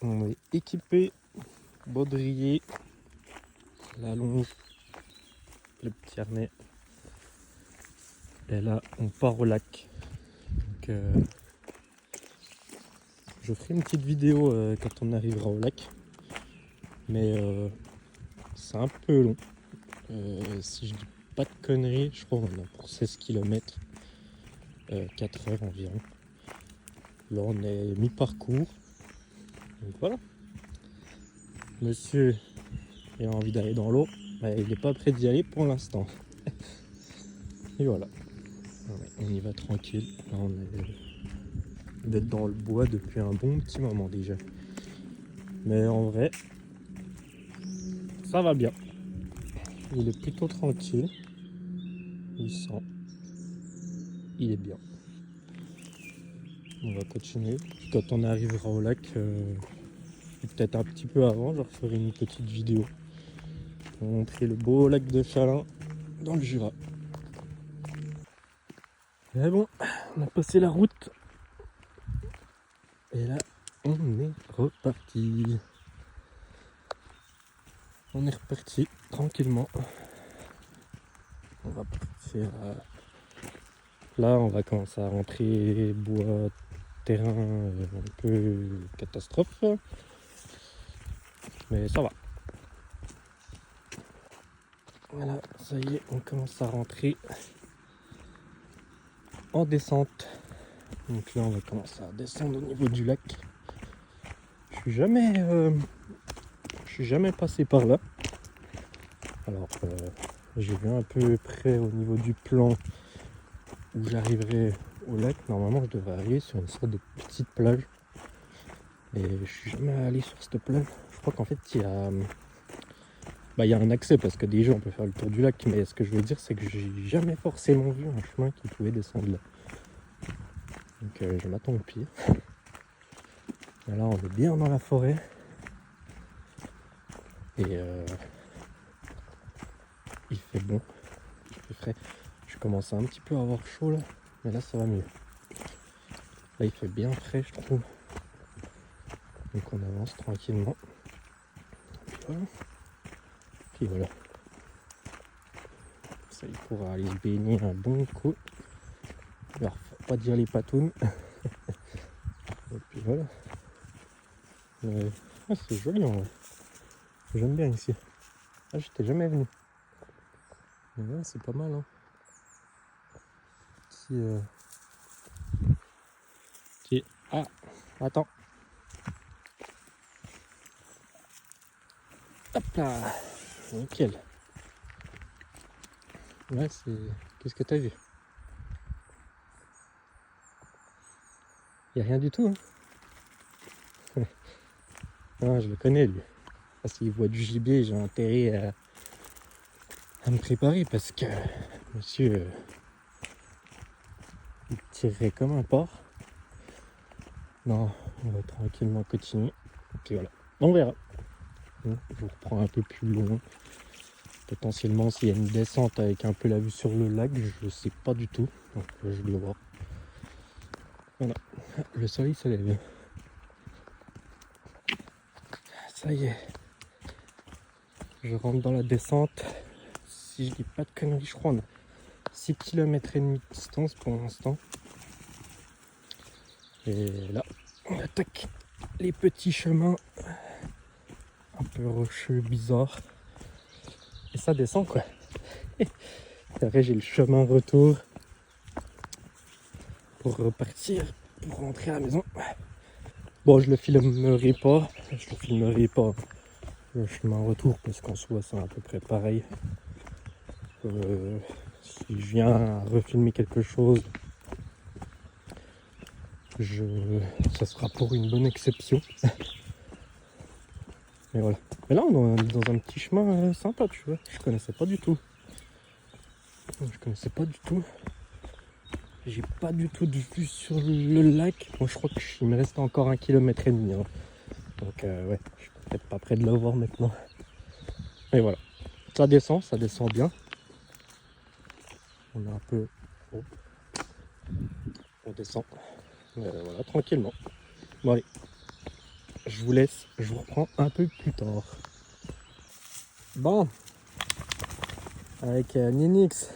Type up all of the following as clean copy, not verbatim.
On est équipé, baudrier, la longe, le petit harnais. Et là, on part au lac. Donc, je ferai une petite vidéo quand on arrivera au lac. Mais c'est un peu long. Si je dis pas de conneries, je crois qu'on a pour 16 km, 4 heures environ. Là, on est mi-parcours. Donc voilà. Monsieur a envie d'aller dans l'eau, mais il n'est pas prêt d'y aller pour l'instant. Et voilà. On y va tranquille. Là, on est d'être dans le bois depuis un bon petit moment déjà. Mais en vrai, ça va bien. Il est plutôt tranquille. Il sent. Il est bien. On va continuer. Quand on arrivera au lac, peut-être un petit peu avant, je referai une petite vidéo pour montrer le beau lac de Chalin dans le Jura. Mais bon, on a passé la route. Et là, on est reparti. On est reparti tranquillement. On va partir là, on va commencer à rentrer bois, terrain, un peu catastrophe. Mais ça va. Voilà, ça y est, on commence à rentrer en descente. Donc là, on va commencer à descendre au niveau du lac. Je suis jamais passé par là. Alors, j'ai vu à peu près au niveau du plan où j'arriverai au lac. Normalement, je devrais arriver sur une sorte de petite plage. Et je suis jamais allé sur cette plage. Je crois qu'en fait, il y a un accès parce que déjà, on peut faire le tour du lac. Mais ce que je veux dire, c'est que j'ai jamais forcément vu un chemin qui pouvait descendre là. Donc, je m'attends au pire. Et là, on est bien dans la forêt. Et il fait bon. Il fait frais. Je commence un petit peu à avoir chaud là. Mais là, ça va mieux. Là, il fait bien frais, je trouve. Donc, on avance tranquillement. Puis voilà. Ça, il pourra aller se baigner un bon coup. Alors, faut pas dire les patounes. Et puis voilà. C'est joli en vrai. J'aime bien ici. Ah, j'étais jamais venu. Mais ouais, c'est pas mal. Hein. Ah, attends. Hop là. Nickel. Ouais, c'est... Qu'est-ce que t'as vu? Y a rien du tout. Hein. Ah, je le connais lui. Ah, s'il voit du gibier, j'ai intérêt à me préparer parce que monsieur il tirerait comme un porc. Non, on va tranquillement continuer. Et puis voilà, on verra. Je vous reprends un peu plus loin. Potentiellement, s'il y a une descente avec un peu la vue sur le lac, je sais pas du tout. Donc, je vais le voir. Voilà, le soleil se lève. Ça y est, je rentre dans la descente. Si je dis pas de conneries, je crois on a 6 km et demi de distance pour l'instant. Et là, on attaque les petits chemins un peu rocheux, bizarres. Et ça descend quoi. Après j'ai le chemin retour pour repartir, pour rentrer à la maison. Bon, je le filmerai pas le chemin retour parce qu'en soi c'est à peu près pareil. Si je viens à refilmer quelque chose, ça sera pour une bonne exception. Mais voilà. Mais là on est dans un petit chemin sympa, tu vois. Je connaissais pas du tout. J'ai pas du tout de vue sur le lac. Moi je crois qu'il me reste encore 1,5 km. Hein. Donc ouais, je suis peut-être pas près de le voir maintenant. Mais voilà. Ça descend bien. On est un peu. Oh. On descend. Voilà, tranquillement. Bon allez. je vous laisse, je vous reprends un peu plus tard. Bon, avec Ninix,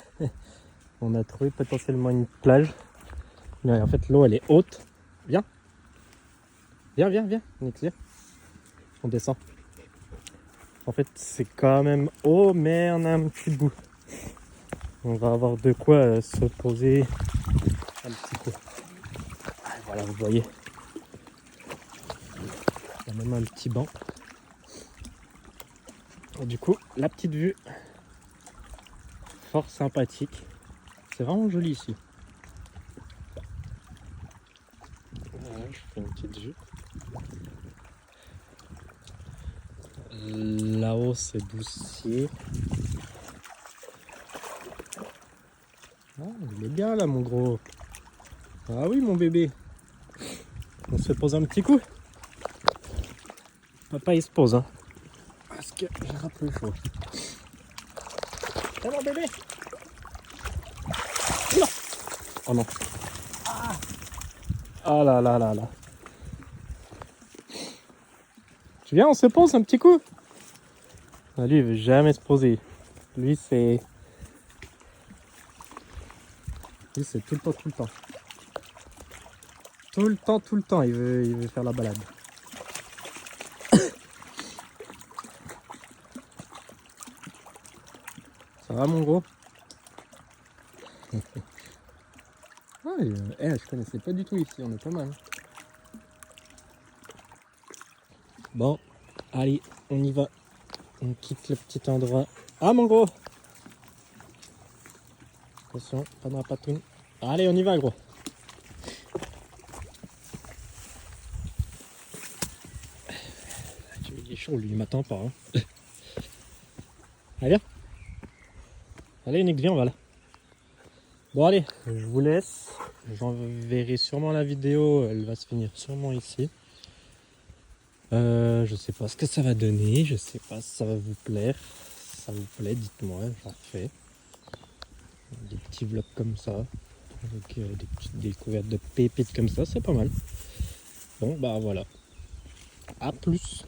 on a trouvé potentiellement une plage. Mais en fait, l'eau elle est haute. Viens, Nix, viens. On descend. En fait, c'est quand même haut, mais on a un petit bout. On va avoir de quoi se poser un petit peu. Voilà, vous voyez. Il y a même un petit banc. Et du coup, la petite vue, fort sympathique. C'est vraiment joli ici. Voilà, je fais une petite vue. Là-haut, c'est Doucier. Ah, il est bien là, mon gros. Ah oui, mon bébé. On se pose un petit coup. Papa, il se pose, hein. Parce que j'ai un peu chaud. C'est mon bébé. Oula. Oh non. Ah là là là là. Tu viens, on se pose un petit coup. Ah, lui, il veut jamais se poser. Lui, c'est tout le temps, tout le temps. Tout le temps, il veut faire la balade. Ça va, mon gros? Ah, je connaissais pas du tout ici, on est pas mal. Bon, allez, on y va. On quitte le petit endroit. Ah, mon gros! Attention, pas dans la patine. Allez, on y va, gros. Il est chaud, lui, il m'attend pas. Hein. Allez, viens. Allez, Nick, viens, on va là. Bon, allez, je vous laisse. J'enverrai sûrement la vidéo. Elle va se finir sûrement ici. Je sais pas ce que ça va donner. Je sais pas si ça va vous plaire. Si ça vous plaît, dites-moi, j'en refais. Des petits vlogs comme ça. Avec des petites découvertes de pépites comme ça, c'est pas mal. Bon, bah voilà. À plus.